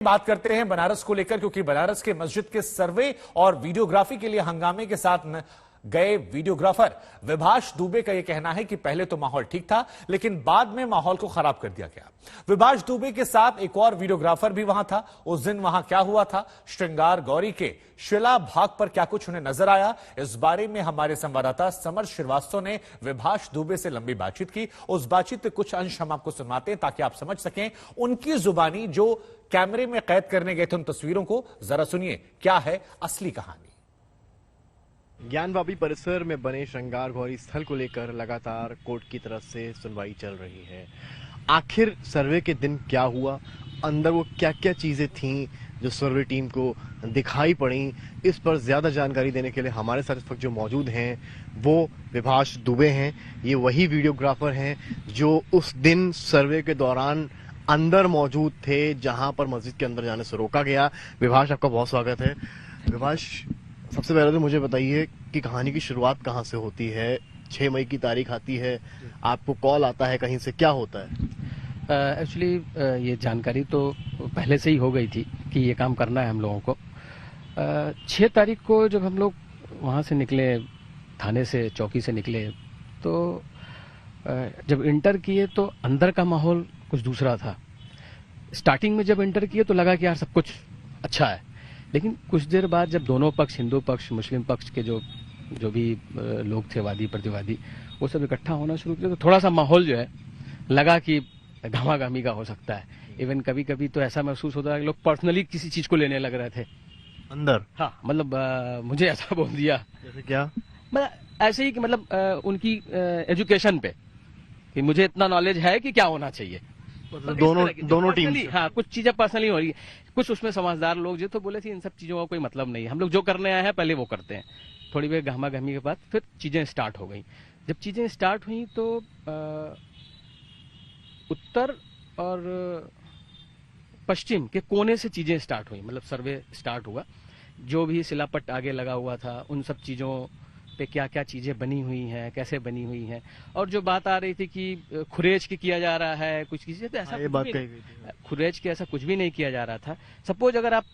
बात करते हैं बनारस को लेकर, क्योंकि बनारस के मस्जिद के सर्वे और वीडियोग्राफी के लिए हंगामे के साथ गए वीडियोग्राफर विभाष दुबे का यह कहना है कि पहले तो माहौल ठीक था, लेकिन बाद में माहौल को खराब कर दिया गया। विभाष दुबे के साथ एक और वीडियोग्राफर भी वहां था। उस दिन वहां क्या हुआ था, श्रृंगार गौरी के शिला भाग पर क्या कुछ उन्हें नजर आया, इस बारे में हमारे संवाददाता समर श्रीवास्तव ने विभाष दुबे से लंबी बातचीत की। उस बातचीत के कुछ अंश हम आपको सुनवाते हैं ताकि आप समझ सकें उनकी जुबानी, जो कैमरे में कैद करने गए थे उन तस्वीरों को। जरा सुनिए क्या है असली कहानी। ज्ञानवापी परिसर में बने श्रृंगार गौरी स्थल को लेकर लगातार कोर्ट की तरफ से सुनवाई चल रही है। आखिर सर्वे के दिन क्या हुआ, अंदर वो क्या क्या चीजें थीं जो सर्वे टीम को दिखाई पड़ी, इस पर ज्यादा जानकारी देने के लिए हमारे साथ इस वक्त जो मौजूद हैं वो विभाष दुबे हैं। ये वही वीडियोग्राफर हैं जो उस दिन सर्वे के दौरान अंदर मौजूद थे जहां पर मस्जिद के अंदर जाने से रोका गया। विभाष, आपका बहुत स्वागत है। विभाष, सबसे पहले तो मुझे बताइए कि कहानी की शुरुआत कहाँ से होती है। 6 मई की तारीख आती है, आपको कॉल आता है कहीं से, क्या होता है? एक्चुअली ये जानकारी तो पहले से ही हो गई थी कि ये काम करना है हम लोगों को। 6 तारीख को जब हम लोग वहाँ से निकले, थाने से, चौकी से निकले, तो जब इंटर किए तो अंदर का माहौल कुछ दूसरा था। स्टार्टिंग में जब इंटर किए तो लगा कि यार सब कुछ अच्छा है, लेकिन कुछ देर बाद जब दोनों पक्ष, हिंदू पक्ष, मुस्लिम पक्ष के जो भी लोग थे, वादी प्रतिवादी, वो सब इकट्ठा होना शुरू किया, तो थोड़ा सा माहौल जो है लगा कि घमाघमी का हो सकता है। इवन कभी कभी तो ऐसा महसूस होता है कि लोग पर्सनली किसी चीज को लेने लग रहे थे अंदर। हाँ, मतलब मुझे ऐसा बोल दिया। जैसे क्या? मतलब ऐसे ही कि मतलब उनकी एजुकेशन पे कि मुझे इतना नॉलेज है कि क्या होना चाहिए। मतलब दोनों टीम। हाँ, कुछ चीजें पर्सनली हो रही है। कुछ उसमें समझदार लोग जो तो बोले थे इन सब चीजों का कोई मतलब नहीं है, हम लोग जो करने आए हैं पहले वो करते हैं। थोड़ी देर गहमा गहमी के बाद फिर चीजें स्टार्ट हो गई। जब चीजें स्टार्ट हुई तो उत्तर और पश्चिम के कोने से चीजें स्टार्ट हुई, मतलब सर्वे स्टार्ट हुआ। जो भी शिलापट आगे लगा हुआ था उन सब चीजों पे क्या क्या चीजें बनी हुई हैं, कैसे बनी हुई हैं, और जो बात आ रही थी कि खुरेज के किया जा रहा है कुछ चीजें, तो ऐसा खुरेज के ऐसा कुछ भी नहीं किया जा रहा था। सपोज अगर आप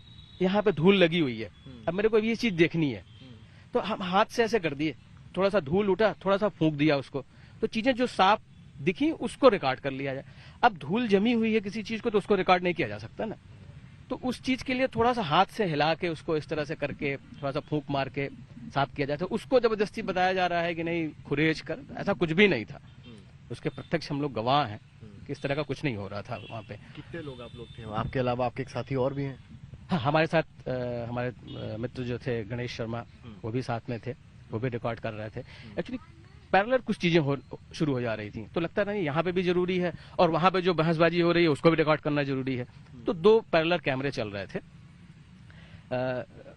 यहाँ पे धूल लगी हुई है, अब मेरे को ये चीज देखनी है, तो हम हाथ से ऐसे कर दिए, थोड़ा सा धूल उठा, थोड़ा सा फूंक दिया उसको, तो चीजें जो साफ दिखी उसको रिकॉर्ड कर लिया जाए। अब धूल जमी हुई है किसी चीज को तो उसको रिकॉर्ड नहीं किया जा सकता ना, तो उस चीज के लिए थोड़ा सा हाथ से हिला के उसको इस तरह से करके थोड़ा सा फूंक मार के साफ किया जाता है। उसको जबरदस्ती बताया जा रहा है कि नहीं खुरेज कर, ऐसा कुछ भी नहीं था। उसके प्रत्यक्ष हम लोग गवाह हैं कि इस तरह का कुछ नहीं हो रहा था वहाँ पे। कितने लोग आप लोग थे आपके अलावा? आपके एक साथी और भी हैं? हाँ, हमारे साथ हमारे मित्र जो थे गणेश शर्मा, वो भी साथ में थे, वो भी रिकॉर्ड कर रहे थे। एक्चुअली पैरेलल कुछ चीजें शुरू हो जा रही थी, तो लगता नहीं यहाँ पे भी जरूरी है और वहां पे जो बहसबाजी हो रही है उसको भी रिकॉर्ड करना जरूरी है, तो 2 पैरेलल कैमरे चल रहे थे।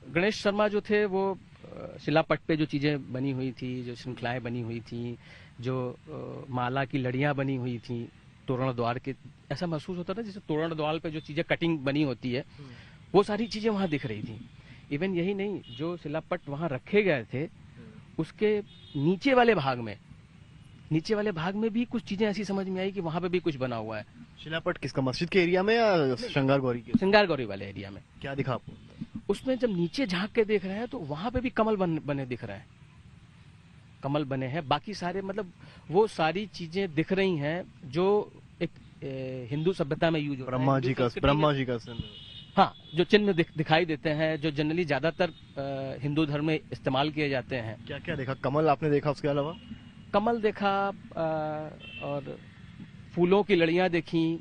गणेश शर्मा जो थे वो शिलापट पे जो चीजें बनी हुई थी, जो श्रृंखलाएं बनी हुई थी, जो माला की लड़ियां बनी हुई थी तोरण द्वार के, ऐसा महसूस होता था जैसे तोरण द्वार पे जो चीजें कटिंग बनी होती है वो सारी चीजें वहां दिख रही थी। इवन यही नहीं, जो शिलापट वहां रखे गए थे उसके नीचे वाले भाग में भी कुछ चीजें ऐसी समझ में आई कि वहां पे भी कुछ बना हुआ है। शिलापट किसका, मस्जिद के एरिया में या श्रृंगार गौरी के? श्रृंगार गौरी वाले एरिया में। क्या दिखा आपको? उसमें जब नीचे झांक के देख रहे हैं तो वहां पे भी कमल बने दिख रहे हैं, कमल बने हैं। बाकी सारे मतलब वो सारी चीजें दिख रही हैं जो एक हिंदू सभ्यता में यूज हो रहा है। ब्रह्मा जी का हाँ, जो चिन्ह दिखाई देते हैं, जो जनरली ज्यादातर हिंदू धर्म में इस्तेमाल किए जाते हैं। क्या क्या देखा? कमल आपने देखा, उसके अलावा? कमल देखा और फूलों की लड़ियां देखी,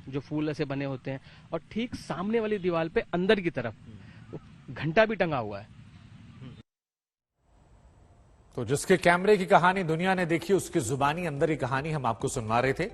जो फूल ऐसे बने होते हैं, और ठीक सामने वाली दीवार पे अंदर की तरफ घंटा भी टंगा हुआ है। तो जिसके कैमरे की कहानी दुनिया ने देखी, उसकी जुबानी अंदर की कहानी हम आपको सुनवा रहे थे।